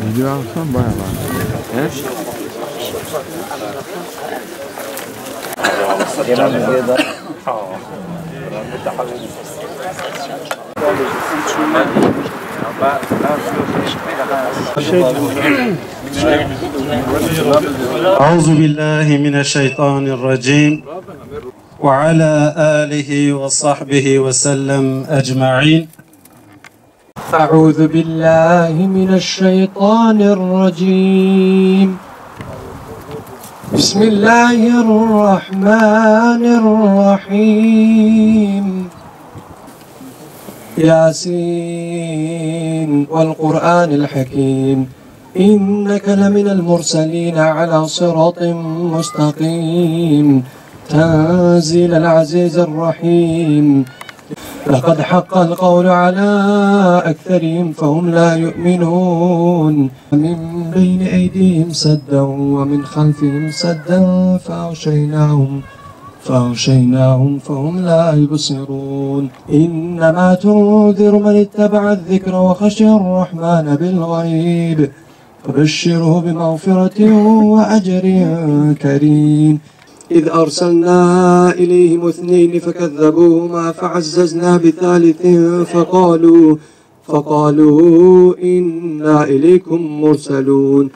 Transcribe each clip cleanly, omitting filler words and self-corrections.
Video alsam bayağı var. Evet. أعوذ بالله من الشيطان الرجيم وعلى آله وصحبه وسلم أجمعين. أعوذ بالله من الشيطان الرجيم. بسم الله الرحمن الرحيم. ياسين والقرآن الحكيم إنك لمن المرسلين على صراط مستقيم تنزيل العزيز الرحيم. لقد حق القول على أكثرهم فهم لا يؤمنون. من بين أيديهم سدا ومن خلفهم سدا فأغشيناهم فهم لا يبصرون. إنما تنذر من اتبع الذكر وخشي الرحمن بالغيب فبشره بمغفرة وأجر كريم. إذ أرسلنا إليهم 2 فكذبوهما فعززنا بثالث فقالوا إنا إليكم مرسلون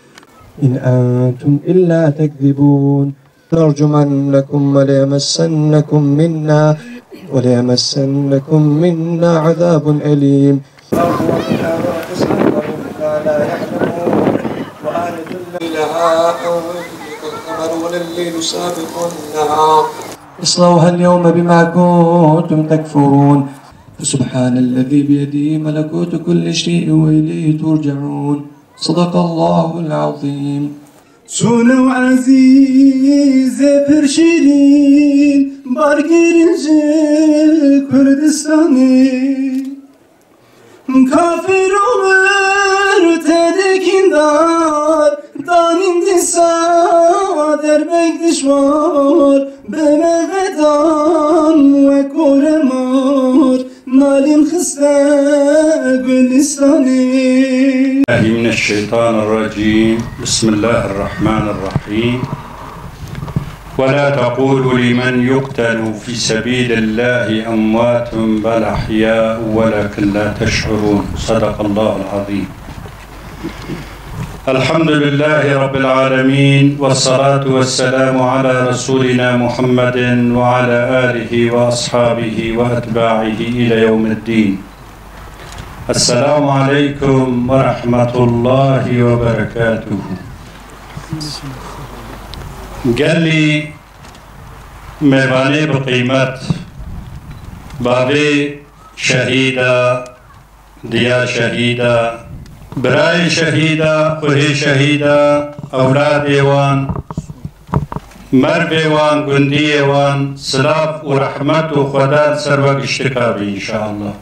إن أنتم إلا تكذبون. نرجمنكم وليمسنكم منا عذاب أليم. والليل سابق النهار اصلوها اليوم بما كنتم تكفرون. فسبحان الذي بيده ملكوت كل شيء وإليه ترجعون. صدق الله العظيم. Sunu azize perşirin bar girince Kürdistan'ı kafir olur tedekindar danindisa derbek dişvar bemevedan ve koremar nalim hıste gülistanı. من الشيطان الرجيم بسم الله الرحمن الرحيم ولا تقولوا لمن يقتل في سبيل الله أموات بل أحياء ولكن لا تشعرون. صدق الله العظيم. الحمد لله رب العالمين والصلاة والسلام على رسولنا محمد وعلى آله وأصحابه وأتباعه إلى يوم الدين. السلام عليكم ورحمة الله وبركاته. قال لي مهرباني بقيمة بابي شهيدة ديا شهيدة براي شهيدة خوهي شهيدة أولاد إيوان مرب إيوان قندي إيوان سلاف ورحمة وخداد سروق اشتكابي إن شاء الله.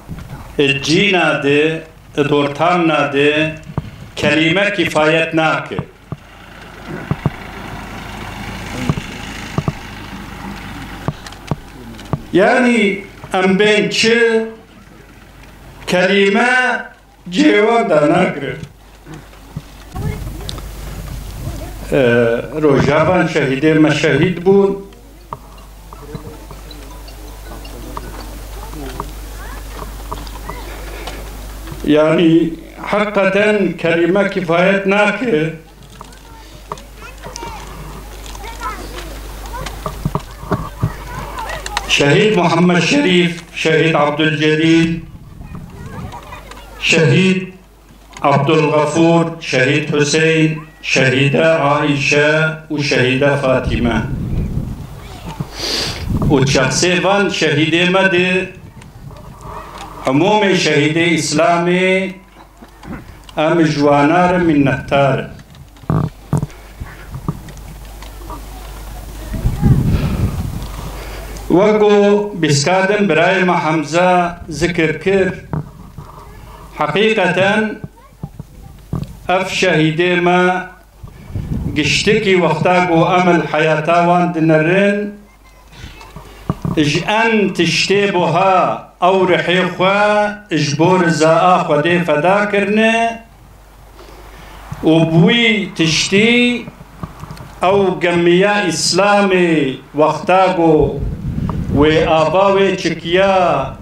الجينا دي دورتانا دي كلمة كفايتناك يعني ام بينش كلمة جيوة داناكر روجابان شهيد ما شهيد بون يعني حقا كلمة كفايتناك شهيد محمد شريف شهيد عبد الجليل شهيد عبد الغفور شهيد حسين شهيدة عائشة وشهيدة فاطمة وشخصيا شهيد مدي عمومي شهيد إسلامي ام جوانار من نهتار وقو بسكادن براي ما حمزة ذكر كر حقيقة اف شهيدي ما قشتكي وقتاقو امل حياتاوان دنرين اجأن تشتيبوها او رحيخوا اجبور زاء خودي فدا كرنه وبوي تشتي او قميا اسلامي وقتاقو وآباوي چكيا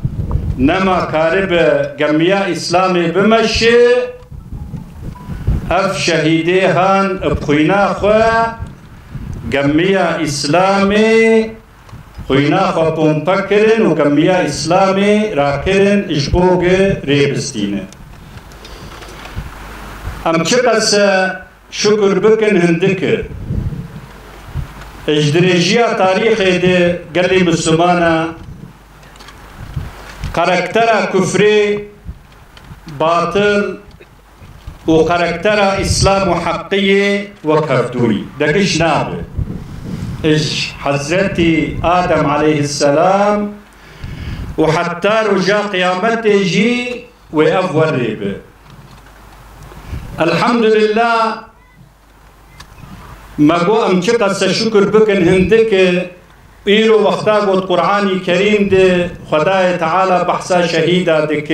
نما كارب قميا اسلامي بمشي اف شهيدي هان بخوينا خوا قميا اسلامي خوينا خوا بومبكرن وقميا اسلامي راكرن اشبوغ ريبستينه ام چقس شكر بكن هندكر اجدريجيا تاريخي دي قلي مسلمانا كاركترا كفري باطل وكاركترا اسلام وحقية وكردوي دقش نابه اج حزتي آدم عليه السلام وحتى رجا قيامته يجي ويأفور ريبه الحمد لله ما قو امچقس شكر بكن هندك ايرو وقتاقو القرآن الكريم دي خدای تعالى بحثا شهيدا دك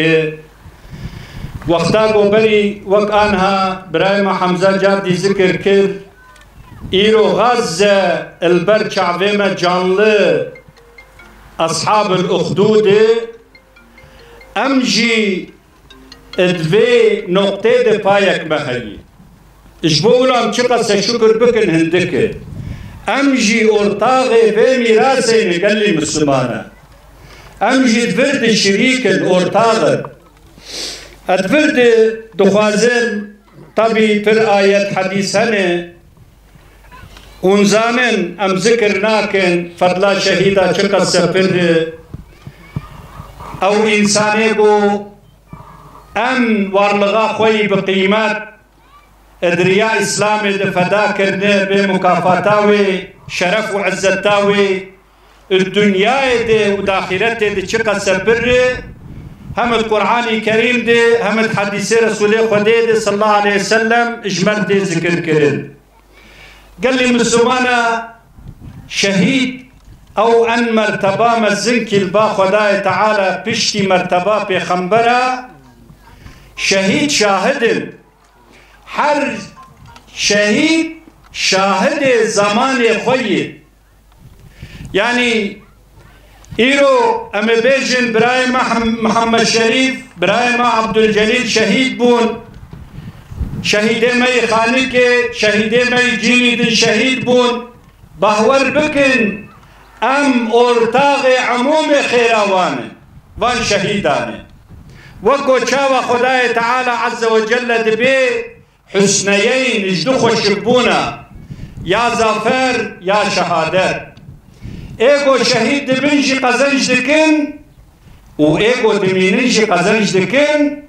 وقتاقو بري وقانها برايما حمزة جادي ذكر كر ايرو غزة البرچع ويما جانل اصحاب الاخدود امجي ادوي نقطة دي بايك مهي اجبولام چقس شكر بكن هندك امجي ارتاغي في ميراسي قال لي مسلمانا امجي دفرد الشريك الارتاغ ادفرد دخوازن طبي في آية حديثانه ونزانن ام ذكرناكن فضلا شهيدا چقس فرد او انساني کو ام وارلغا خوي بقيمات ادرياء اسلامي دفدا كرنه بمكافاتاوي شرف وعزتاوي الدنيا دي وداخرته دي چقا سبر هم القرآن الكريم دي هم الحديث رسول خدي صلى الله عليه وسلم اجمل دي ذكر كرن قال لي مسلمانا شهيد او ان مرتبه مزنك البا خداي تعالى بشتي مرتبه بخنبره شهيد شاهد هر شهيد شاهد زمان خوي يعني ايرو ام بيجن برايم محمد شريف برايم عبد الجليل شهيد بون شهيدي مي خانك شهيدي مي جيني دن شهيد بون بهور بكن ام ارتاغ عموم خيراوان وان شهيدان وقو چاوا خدای تعالى عز وجل دبي حسنيين اجدو خوشبونا يا زافر يا شهادت ايگو شهيد دبنجي قزنج دكن و ايگو دمينجي قزنج دكن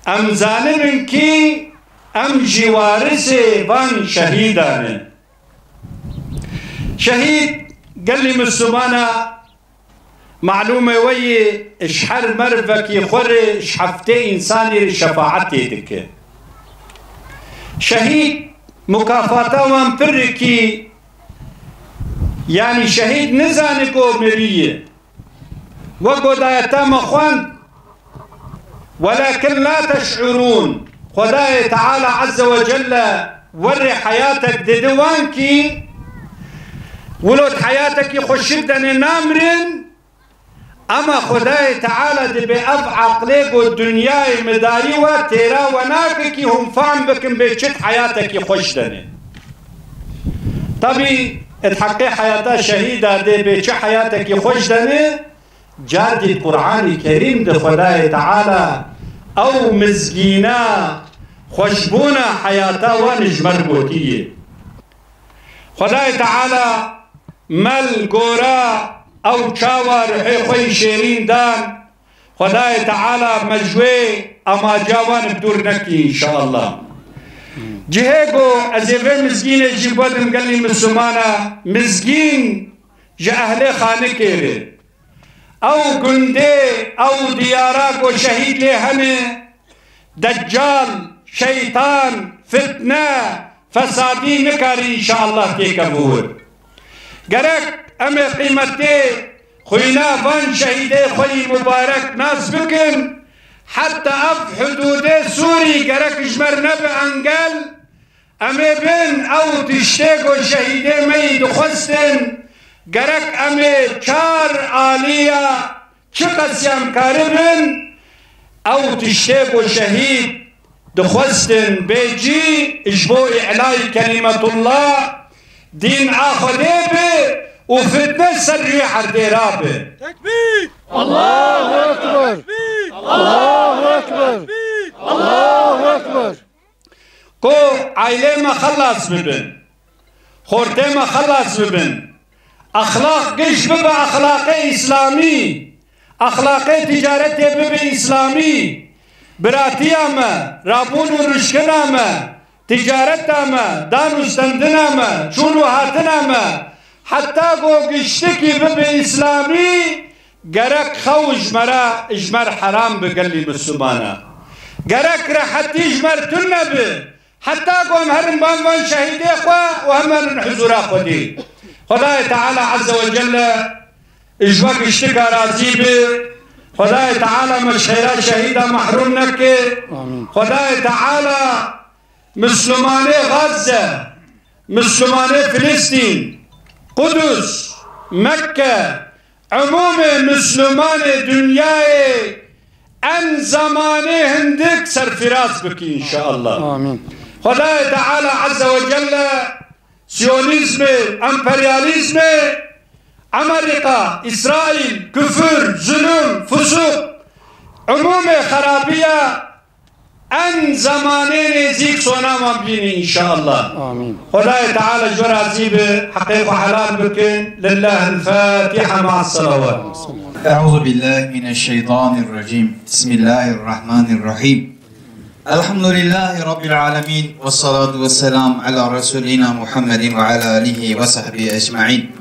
ام زانن كي ام جوارسي وان شهيدان شهيد قال لي مسلمانا معلومة وي اشحر مرفك يخور شحفتي انساني شفاعتي دك شهيد مكافاتا وان بركي يعني شهيد نزانكو مريه وقو دايتا مخوان ولكن لا تشعرون خداي تعالى عز وجل وري حياتك ددوانكي ولود حياتك يخشدن نامرن اما خداي تعالى دبي اب عقلك والدنيا مداري وتيرا وناكك هم فهم بكم بيشت حياتك يخشدن طبي تحقي حياتها شهيدة دي بيش حياتك يخشدن جادي القرآن الكريم دي خداي تعالى او مزجينا خشبونا حياتها ونجمر بوتيه خداي تعالى مل قورا او چاوار خوي شيرين دان خدای تعالی مجوی اما جوان بدور نکی انشاءالله جهگو از اوه مزگین جیبادم گلی مسلمانا مزگین جه اهل خانه کره او گنده او دیارا کو شهید لی همه دجال شیطان فتنه فسادی نکاری انشاءالله تیکبور گرک امی قیمته خوینا وان شهیده خوی مبارک ناس بکن حتى اف حدود سوري گرک جمر نب انگل امی بن او تشتگو شهیده می دخستن گرک امی چار آلیا چه قسیم کاربن او تشتگو شهید دخستن بيجي اجبو اعلاء كلمة الله دين اخده به وفتنة سرية حرديرابه تكبير الله اكبر الله اكبر الله اكبر كو عائلة ما خلص ببن خورته ما خلص ببن اخلاق قش ببا اخلاق اسلامي اخلاق تجارت ببا اسلامي براتي اما رابون ورشكن اما تجارت اما دان استندن اما شونو هاتن اما حتى قو قشتكي ببي اسلامي قرق خو اجمر حرام بقلي بالسبانة قرق رحتي اجمر تنبي حتى قو مهرم بانوان شهيدي اخوا وهمن حضور اخوا دي خداي تعالى عز وجل اجواك اشتكى راضي بي خداي تعالى من خيرات شهيدة محروم نكي خداي تعالى مسلماني غزة مسلماني فلسطين قدس مكة عموم مسلمان دنياي ان زماني هندك سرفراز بكي ان شاء الله آمين خداي تعالى عز وجل سيونيزم امبرياليزم امريكا اسرائيل كفر ظلم فسوق عموم خرابية ان زمانين زيك صنع مبيني ان شاء الله آمين خداي تعالى جرى زيبه حقيقة حلال بكن لله الفاتحة مع الصلوات أعوذ بالله من الشيطان الرجيم بسم الله الرحمن الرحيم الحمد لله رب العالمين والصلاة والسلام على رسولنا محمد وعلى آله وصحبه أجمعين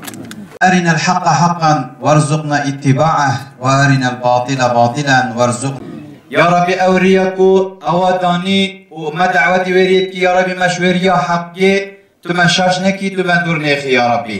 أرنا الحق حقا وارزقنا اتباعه وأرنا الباطل باطلا وارزقنا يا رب أوريكو أوداني وما دعوتي وريك يا رب مشوريا حقي تمشاشنكي تمدورنيخي يا ربي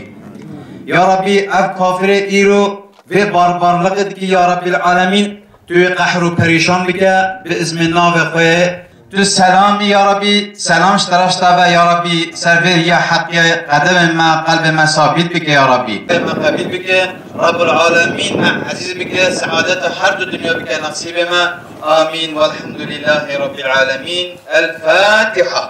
يا ربي أب كافر إيرو في باربارلقت كي يا رب العالمين توی قهر و پریشان بکه به اسم ناو خواه تو سلامی یا ربی سلامش ترشتا و یا ربی سرور یا حقی قدم ما قلب ما ثابت بکه یا ربی ما قبیل بکه رب العالمین عزیز بکه سعادت هر دو دنیا بکه نصیب ما آمین والحمد لله رب العالمین الفاتحة